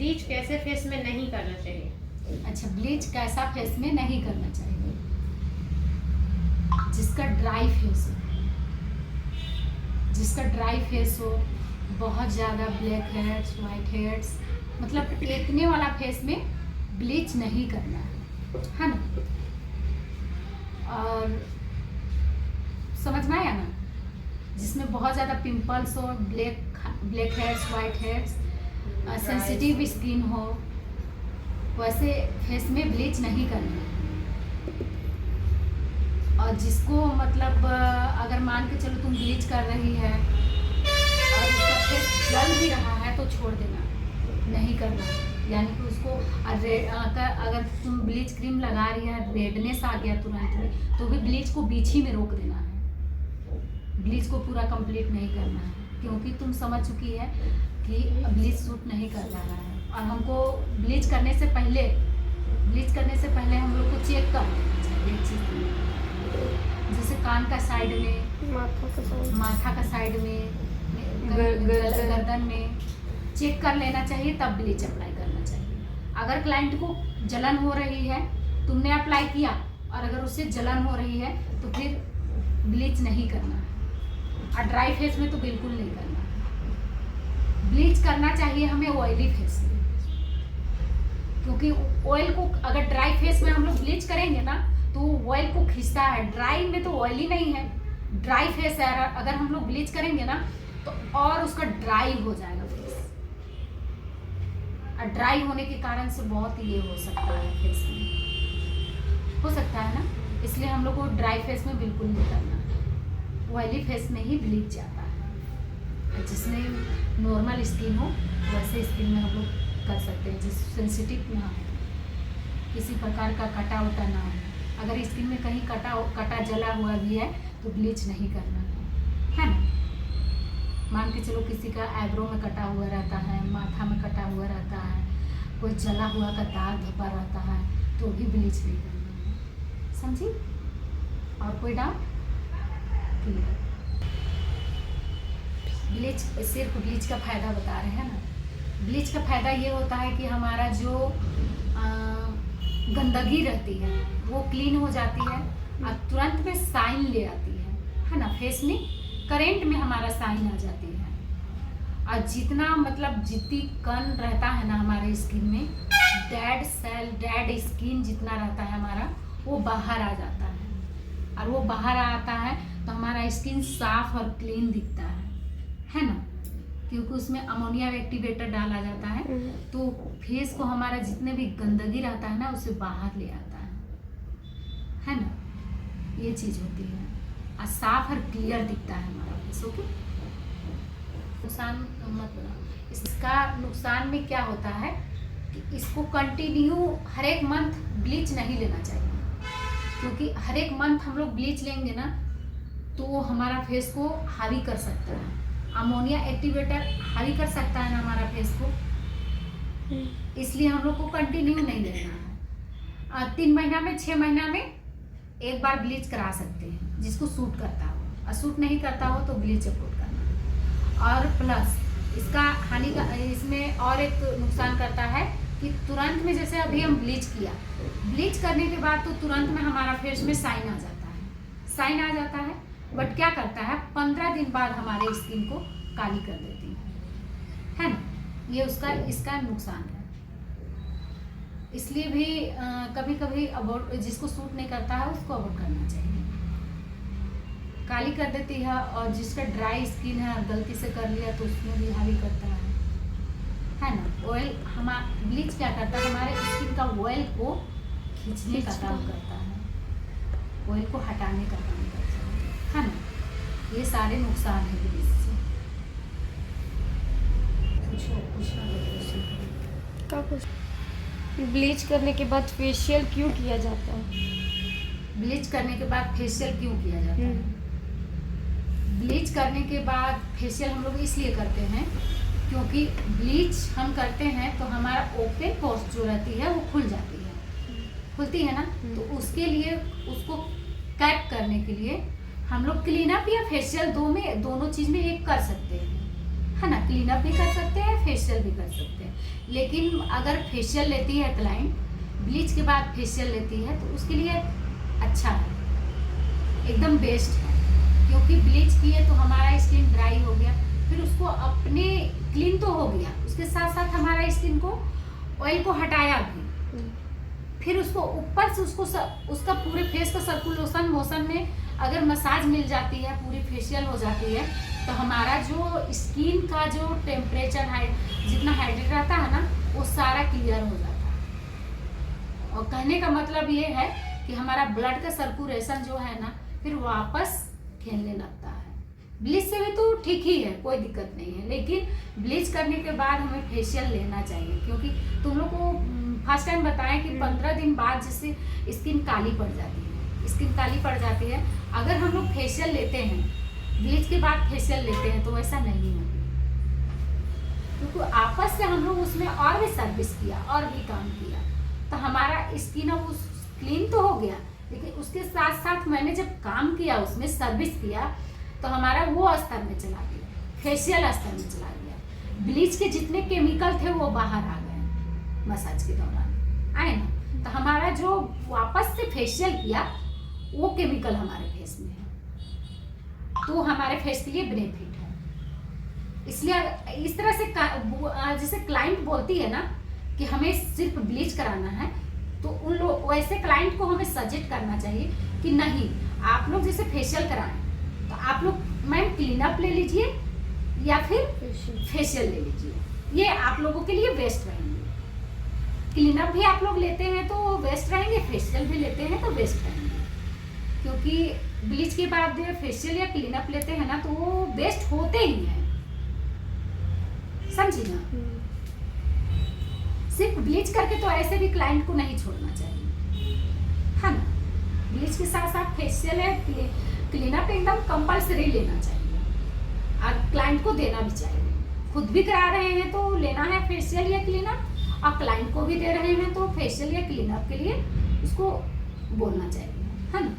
Bleach कैसे face में नहीं करना चाहिए? अच्छा, ब्लीच कैसा फेस में नहीं करना चाहिए? जिसका ड्राई फेस हो, जिसका ड्राई फेस हो, बहुत ज़्यादा ब्लैक हेड्स, वाइट हेड्स, मतलब एक्ने वाला फेस में ब्लीच नहीं करना है ना। और समझ में आया ना? जिसमें बहुत ज़्यादा पिंपल्स हो, black heads, white heads, sensitive skin हो, वैसे फेस में ब्लीच नहीं करना है। और जिसको मतलब अगर मान के चलो तुम ब्लीच कर रही है और उसका फेस जल भी रहा है तो छोड़ देना, नहीं करना। यानी कि उसको अगर तुम ब्लीच क्रीम लगा रही है, रेडनेस आ गया तुरंत में, तो भी ब्लीच को बीच ही में रोक देना है। ब्लीच को पूरा कंप्लीट नहीं करना है, क्योंकि तुम समझ चुकी है कि ब्लीच सूट नहीं कर रहा है। और हमको ब्लीच करने से पहले हम लोग को चेक कर लेना चाहिए चीज़, जैसे कान का साइड में, माथा का साइड में, गर्दन में चेक कर लेना चाहिए, तब ब्लीच अप्लाई करना चाहिए। अगर क्लाइंट को जलन हो रही है, तुमने अप्लाई किया और अगर उससे जलन हो रही है तो फिर ब्लीच नहीं करना है। और ड्राई फेस में तो बिल्कुल नहीं करना है। ब्लीच करना चाहिए हमें ऑयली फेस में, क्योंकि ऑयल को अगर ड्राई फेस में हम लोग ब्लीच करेंगे ना तो ऑयल को खींचता है। ड्राई में तो ऑयली नहीं है, ड्राई फेस है, अगर हम लोग ब्लीच करेंगे ना तो और उसका ड्राई हो जाएगा फेस। और ड्राई होने के कारण से बहुत ये हो सकता है, फेस में हो सकता है ना, इसलिए हम लोग को ड्राई फेस में बिल्कुल नहीं करना है। ऑयली फेस में ही ब्लीच जाता है। जिसमें नॉर्मल स्किन हो वैसे स्किन में हम लोग कर सकते हैं, जिस सेंसिटिव ना हो, किसी प्रकार का कटा उटा ना हो। अगर स्किन में कहीं कटा जला हुआ भी है तो ब्लीच नहीं करना है ना। मान के चलो किसी का आईब्रो में कटा हुआ रहता है, माथा में कटा हुआ रहता है, कोई जला हुआ का दाग धब्बा रहता है, तो भी ब्लीच नहीं करना है, समझी? और कोई डाउट? क्लियर? ब्लीच, सिर्फ ब्लीच का फ़ायदा बता रहे हैं ना। ब्लीच का फ़ायदा ये होता है कि हमारा जो गंदगी रहती है वो क्लीन हो जाती है और तुरंत में साइन ले आती है ना। फेस में करेंट में हमारा साइन आ जाती है। और जितना मतलब जितनी कण रहता है ना हमारे स्किन में, डेड सेल, डेड स्किन जितना रहता है हमारा, वो बाहर आ जाता है। और वो बाहर आता है तो हमारा स्किन साफ और क्लीन दिखता है ना, क्योंकि उसमें अमोनिया एक्टिवेटर डाला जाता है, तो फेस को हमारा जितने भी गंदगी रहता है ना उसे बाहर ले आता है ना। ये चीज़ होती है और साफ और क्लियर दिखता है हमारा फेस। ओके, नुकसान मतलब इसका नुकसान में क्या होता है कि इसको कंटिन्यू हर एक मंथ ब्लीच नहीं लेना चाहिए, क्योंकि हर एक मंथ हम लोग ब्लीच लेंगे ना तो वो हमारा फेस को हावी कर सकता है। अमोनिया एक्टिवेटर हावी कर सकता है ना हमारा फेस को, इसलिए हम लोग को कंटिन्यू नहीं लेना है। 3 महीना में, 6 महीना में एक बार ब्लीच करा सकते हैं, जिसको सूट करता हो। और सूट नहीं करता हो तो ब्लीच अवॉइड करना। और प्लस इसका हानि का, इसमें और एक नुकसान करता है कि तुरंत में, जैसे अभी हम ब्लीच किया, ब्लीच करने के बाद तो तुरंत में हमारा फेस में साइन आ जाता है, साइन आ जाता है। बट क्या करता है, 15 दिन बाद हमारे स्किन को काली कर देती है ना। ये इसका नुकसान है। इसलिए भी कभी कभी अवॉइड, जिसको सूट नहीं करता है उसको अवॉइड करना चाहिए। काली कर देती है, और जिसका ड्राई स्किन है गलती से कर लिया तो उसमें भी हावी करता है ना। ऑयल, ब्लीच क्या करता है, हमारे स्किन का ऑयल को खींचने का काम करता है, ऑयल को हटाने का काम करता है ना। ये सारे नुकसान है ब्लीच से। ब्लीच करने के बाद फेशियल क्यों किया जाता है? ब्लीच करने के बाद फेशियल क्यों किया जाता है? ब्लीच करने के बाद फेशियल हम लोग इसलिए करते हैं क्योंकि ब्लीच हम करते हैं तो हमारा ओपन पोर्स जो रहती है वो खुल जाती है, खुलती है ना। तो उसके लिए, उसको कैप करने के लिए हम लोग क्लीन अप या फेशियल दोनों चीज़ में एक कर सकते हैं। है ना। क्लीनअप भी कर सकते हैं, फेशियल भी कर सकते हैं। लेकिन अगर फेशियल लेती है क्लाइंट, ब्लीच के बाद फेशियल लेती है, तो उसके लिए अच्छा है, एकदम बेस्ट है। क्योंकि ब्लीच किए तो हमारा स्किन ड्राई हो गया, फिर उसको अपने क्लीन तो हो गया, उसके साथ साथ हमारा स्किन को ऑयल को हटाया भी, फिर उसको ऊपर से उसका पूरे फेस का सर्कुलेशन मोशन में अगर मसाज मिल जाती है, पूरी फेशियल हो जाती है, तो हमारा जो स्किन का जो टेम्परेचर जितना हाइड्रेट रहता है ना, वो सारा क्लियर हो जाता है। और कहने का मतलब ये है कि हमारा ब्लड का सर्कुलेशन जो है ना, फिर वापस खेलने लगता है। ब्लीच से भी तो ठीक ही है, कोई दिक्कत नहीं है, लेकिन ब्लीच करने के बाद हमें फेशियल लेना चाहिए। क्योंकि तुम लोग को फर्स्ट टाइम बताएं कि 15 दिन बाद जैसे स्किन काली पड़ जाती है, स्किन काली पड़ जाती है। अगर हम लोग फेशियल लेते हैं, ब्लीच के बाद फेशियल लेते हैं, तो वैसा नहीं है। क्योंकि आपस से हम लोग उसमें और भी सर्विस किया और भी काम किया, तो हमारा स्किन अब उस क्लीन तो हो गया, लेकिन उसके साथ साथ मैंने जब काम किया, उसमें सर्विस किया, तो हमारा वो स्तर में चला गया, फेशियल स्तर में चला गया। ब्लीच के जितने केमिकल थे वो बाहर आ गए, मसाज के दौरान आए ना, तो हमारा जो वापस से फेशियल किया वो केमिकल हमारे फेस में है, तो हमारे फेस के लिए बेनिफिट है। इसलिए इस तरह से जैसे क्लाइंट बोलती है ना कि हमें सिर्फ ब्लीच कराना है, तो उन लोग वैसे क्लाइंट को हमें सजेस्ट करना चाहिए कि नहीं, आप लोग जैसे फेशियल कराएं तो आप लोग मैम क्लीनअप ले लीजिए या फिर फेशियल ले लीजिए, ये आप लोगों के लिए बेस्ट रहेंगे। क्लीनअप भी आप लोग लेते हैं तो बेस्ट रहेंगे, फेशियल भी लेते हैं तो बेस्ट रहेंगे। क्योंकि ब्लीच के बाद फेशियल या क्लीनअप लेते हैं ना, तो वो बेस्ट होते ही हैं, समझी ना। सिर्फ ब्लीच करके तो ऐसे भी क्लाइंट को नहीं छोड़ना चाहिए, है ना। ब्लीच के साथ साथ फेशियल है, क्लीनअप एकदम कंपल्सरी लेना चाहिए और क्लाइंट को देना भी चाहिए। खुद भी करा रहे हैं तो लेना है फेशियल या क्लीनअप, और क्लाइंट को भी दे रहे हैं तो फेशियल या क्लीनअप के लिए उसको बोलना चाहिए, है ना।